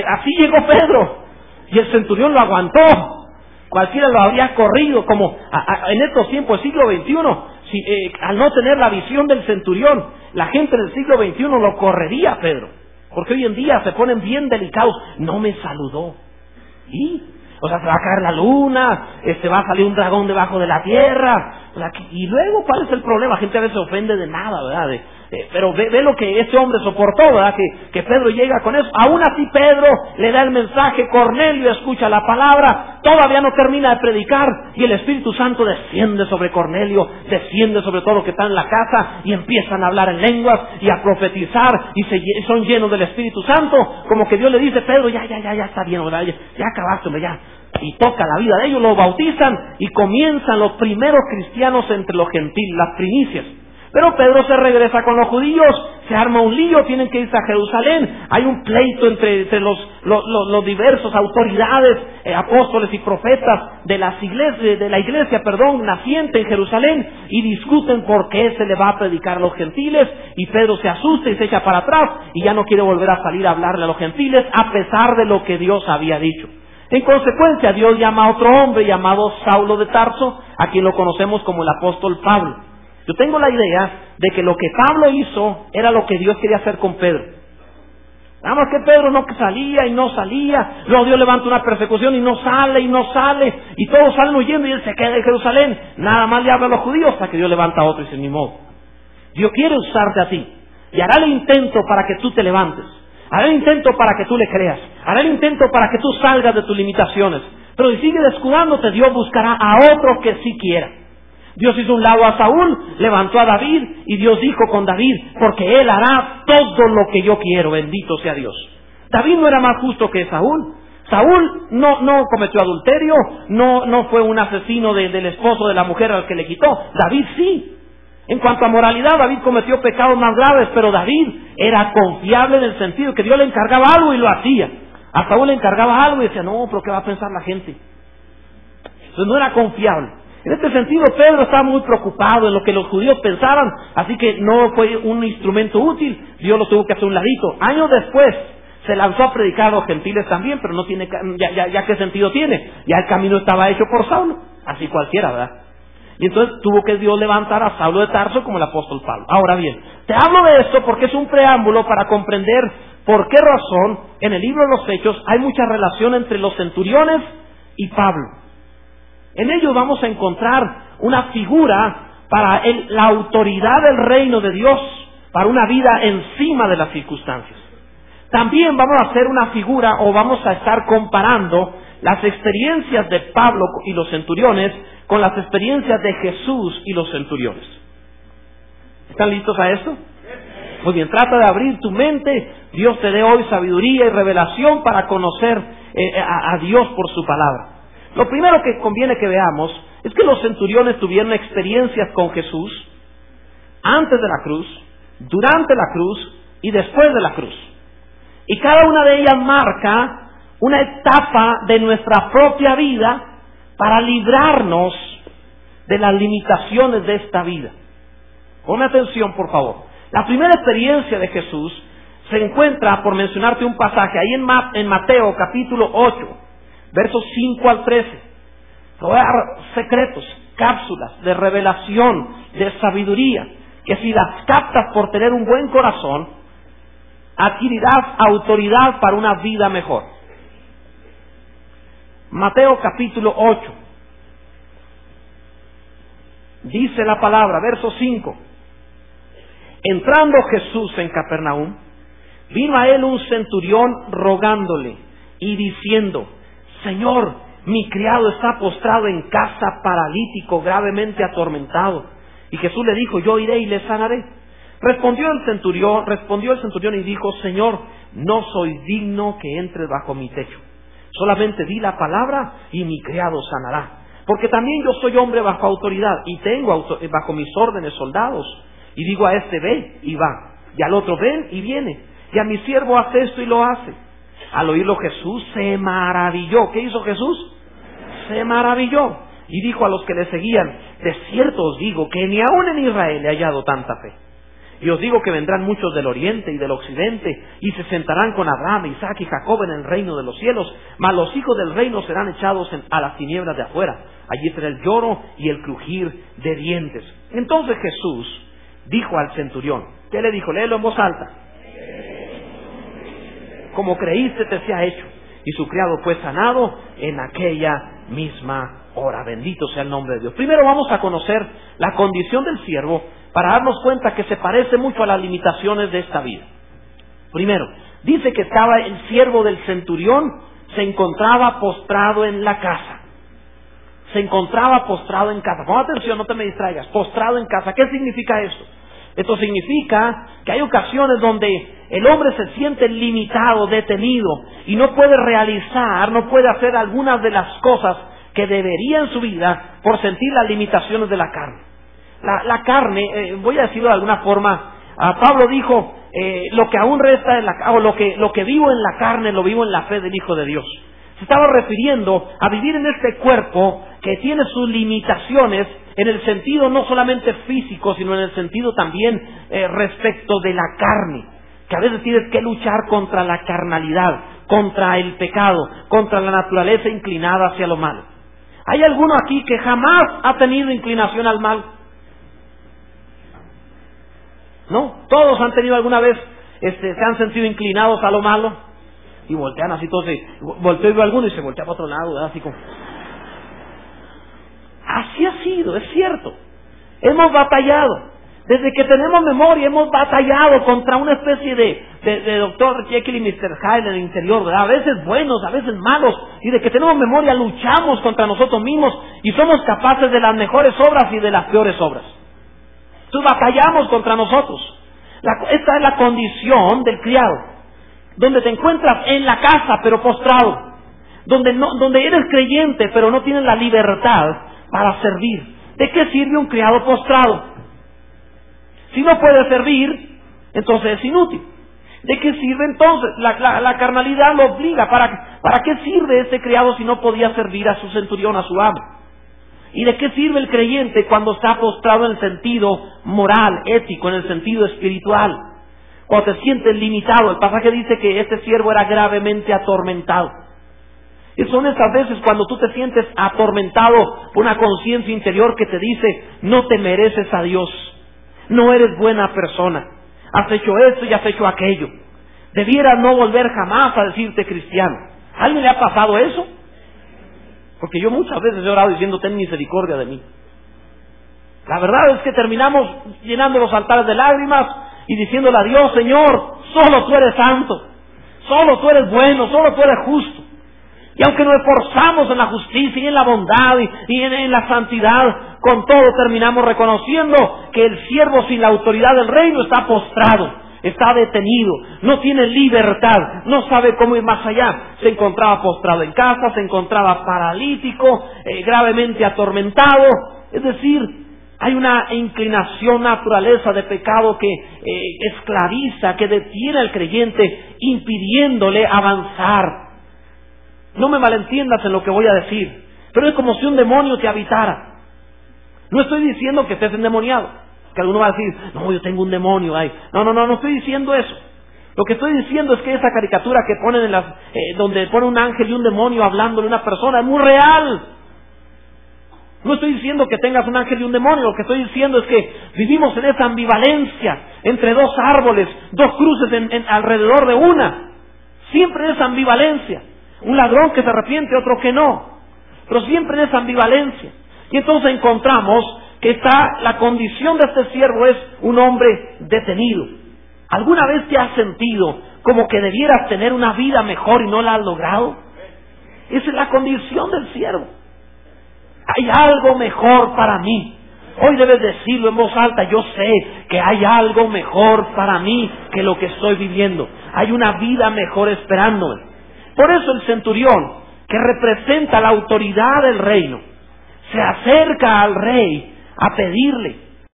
Así llegó Pedro, y el centurión lo aguantó. Cualquiera lo habría corrido, como en estos tiempos del siglo XXI, al no tener la visión del centurión, la gente del siglo XXI lo correría a Pedro, porque hoy en día se ponen bien delicados. No me saludó, y o sea, se va a caer la luna, va a salir un dragón debajo de la tierra, o sea, y luego, ¿cuál es el problema? La gente a veces se ofende de nada, ¿verdad? Pero ve lo que este hombre soportó, ¿verdad? Que Pedro llega con eso. Aún así Pedro le da el mensaje, Cornelio escucha la palabra, todavía no termina de predicar, y el Espíritu Santo desciende sobre Cornelio, desciende sobre todo lo que está en la casa, y empiezan a hablar en lenguas, y a profetizar, y son llenos del Espíritu Santo, como que Dios le dice, Pedro, ya está bien, ¿verdad? Ya acabaste, ya. Y toca la vida de ellos, los bautizan, y comienzan los primeros cristianos entre los gentiles, las primicias. Pero Pedro se regresa con los judíos, se arma un lío, tienen que irse a Jerusalén, hay un pleito entre los diversos autoridades, apóstoles y profetas de la iglesia, naciente en Jerusalén, y discuten por qué se le va a predicar a los gentiles, y Pedro se asusta y se echa para atrás, y ya no quiere volver a salir a hablarle a los gentiles, a pesar de lo que Dios había dicho. En consecuencia, Dios llama a otro hombre llamado Saulo de Tarso, a quien lo conocemos como el apóstol Pablo. Yo tengo la idea de que lo que Pablo hizo era lo que Dios quería hacer con Pedro. Nada más que Pedro no salía y no salía, luego Dios levanta una persecución y no sale, y todos salen huyendo y él se queda en Jerusalén. Nada más le habla a los judíos hasta que Dios levanta a otro y dice, ni modo. Dios quiere usarte a ti, y hará el intento para que tú te levantes, hará el intento para que tú le creas, hará el intento para que tú salgas de tus limitaciones. Pero si sigue descuidándote, Dios buscará a otro que sí quiera. Dios hizo un lado a Saúl, levantó a David, y Dios dijo con David, porque él hará todo lo que yo quiero, bendito sea Dios. David no era más justo que Saúl. Saúl no cometió adulterio, no fue un asesino del esposo de la mujer al que le quitó. David sí. En cuanto a moralidad, David cometió pecados más graves, pero David era confiable en el sentido que Dios le encargaba algo y lo hacía. A Saúl le encargaba algo y decía, no, pero ¿qué va a pensar la gente? Entonces no era confiable. En este sentido, Pedro estaba muy preocupado en lo que los judíos pensaban, así que no fue un instrumento útil. Dios lo tuvo que hacer un ladito. Años después se lanzó a predicar a los gentiles también, pero no tiene, ya qué sentido tiene. Ya el camino estaba hecho por Saulo, así cualquiera, ¿verdad? Y entonces tuvo que Dios levantar a Saulo de Tarso como el apóstol Pablo. Ahora bien, te hablo de esto porque es un preámbulo para comprender por qué razón en el libro de los Hechos hay mucha relación entre los centuriones y Pablo. En ellos vamos a encontrar una figura para la autoridad del reino de Dios, para una vida encima de las circunstancias. También vamos a hacer una figura, o vamos a estar comparando las experiencias de Pablo y los centuriones con las experiencias de Jesús y los centuriones. ¿Están listos a esto? Muy bien, trata de abrir tu mente. Dios te dé hoy sabiduría y revelación para conocer a Dios por su palabra. Lo primero que conviene que veamos es que los centuriones tuvieron experiencias con Jesús antes de la cruz, durante la cruz y después de la cruz. Y cada una de ellas marca una etapa de nuestra propia vida para librarnos de las limitaciones de esta vida. Ponme atención, por favor. La primera experiencia de Jesús se encuentra, por mencionarte un pasaje, ahí en Mateo capítulo 8. Versos 5 al 13. Te voy a dar secretos, cápsulas de revelación, de sabiduría, que si las captas por tener un buen corazón, adquirirás autoridad para una vida mejor. Mateo capítulo 8. Dice la palabra, verso 5. Entrando Jesús en Capernaum, vino a él un centurión rogándole y diciendo, Señor, mi criado está postrado en casa, paralítico, gravemente atormentado. Y Jesús le dijo, yo iré y le sanaré. Respondió el centurión y dijo, Señor, no soy digno que entres bajo mi techo. Solamente di la palabra y mi criado sanará. Porque también yo soy hombre bajo autoridad y tengo bajo mis órdenes soldados. Y digo a este, ve y va. Y al otro, ven y viene. Y a mi siervo hace esto y lo hace. Al oírlo Jesús se maravilló. ¿Qué hizo Jesús? Se maravilló. Y dijo a los que le seguían, de cierto os digo que ni aun en Israel he hallado tanta fe. Y os digo que vendrán muchos del oriente y del occidente, y se sentarán con Abraham, Isaac y Jacob en el reino de los cielos, mas los hijos del reino serán echados a las tinieblas de afuera. Allí será el lloro y el crujir de dientes. Entonces Jesús dijo al centurión, ¿qué le dijo? Léelo en voz alta. Como creíste te sea hecho. Y su criado fue sanado en aquella misma hora. Bendito sea el nombre de Dios. Primero vamos a conocer la condición del siervo para darnos cuenta que se parece mucho a las limitaciones de esta vida. Primero, dice que estaba el siervo del centurión, se encontraba postrado en la casa. Se encontraba postrado en casa. Pon atención, no te me distraigas. Postrado en casa. ¿Qué significa esto? Esto significa que hay ocasiones donde el hombre se siente limitado, detenido, y no puede realizar, no puede hacer algunas de las cosas que debería en su vida por sentir las limitaciones de la carne. La carne, voy a decirlo de alguna forma, Pablo dijo, lo que aún resta en o lo que vivo en la carne, lo vivo en la fe del Hijo de Dios. Se estaba refiriendo a vivir en este cuerpo que tiene sus limitaciones en el sentido no solamente físico, sino en el sentido también respecto de la carne, que a veces tienes que luchar contra la carnalidad, contra el pecado, contra la naturaleza inclinada hacia lo malo. ¿Hay alguno aquí que jamás ha tenido inclinación al mal? ¿No? Todos han tenido alguna vez, se han sentido inclinados a lo malo y voltean así, entonces volteo y veo a alguno y se voltea para otro lado, ¿verdad? Así como... Así ha sido, es cierto. Hemos batallado. Desde que tenemos memoria hemos batallado contra una especie de Dr. Jekyll y Mr. Hyde en el interior, ¿verdad? A veces buenos, a veces malos. Y de que tenemos memoria luchamos contra nosotros mismos y somos capaces de las mejores obras y de las peores obras. Entonces batallamos contra nosotros. Esta es la condición del criado, donde te encuentras en la casa pero postrado, donde eres creyente pero no tienes la libertad para servir. ¿De qué sirve un criado postrado? Si no puede servir, entonces es inútil. ¿De qué sirve entonces? La carnalidad lo obliga. ¿Para qué sirve este criado si no podía servir a su centurión, a su amo? ¿Y de qué sirve el creyente cuando está postrado en el sentido moral, ético, en el sentido espiritual? Cuando te sientes limitado. El pasaje dice que este siervo era gravemente atormentado. Y son esas veces cuando tú te sientes atormentado por una conciencia interior que te dice, no te mereces a Dios, no eres buena persona, has hecho esto y has hecho aquello, debieras no volver jamás a decirte cristiano. ¿A alguien le ha pasado eso? Porque yo muchas veces he orado diciendo, ten misericordia de mí. La verdad es que terminamos llenando los altares de lágrimas y diciéndole a Dios, Señor, solo tú eres santo, solo tú eres bueno, solo tú eres justo. Y aunque nos esforzamos en la justicia y en la bondad y en la santidad, con todo terminamos reconociendo que el siervo sin la autoridad del reino está postrado, está detenido, no tiene libertad, no sabe cómo ir más allá. Se encontraba postrado en casa, se encontraba paralítico, gravemente atormentado. Es decir, hay una inclinación, naturaleza de pecado que esclaviza, que detiene al creyente, impidiéndole avanzar. No me malentiendas en lo que voy a decir, pero es como si un demonio te habitara. No estoy diciendo que estés endemoniado, que alguno va a decir, no, yo tengo un demonio ahí. No estoy diciendo eso. Lo que estoy diciendo es que esa caricatura que ponen donde pone un ángel y un demonio hablándole a una persona es muy real. No estoy diciendo que tengas un ángel y un demonio, lo que estoy diciendo es que vivimos en esa ambivalencia entre dos árboles, dos cruces alrededor de una. Siempre en esa ambivalencia. Un ladrón que se arrepiente, otro que no. Pero siempre en esa ambivalencia. Y entonces encontramos que la condición de este siervo es un hombre detenido. ¿Alguna vez te has sentido como que debieras tener una vida mejor y no la has logrado? Esa es la condición del siervo. Hay algo mejor para mí. Hoy debes decirlo en voz alta, yo sé que hay algo mejor para mí que lo que estoy viviendo. Hay una vida mejor esperándome. Por eso el centurión, que representa la autoridad del reino, se acerca al rey a pedirle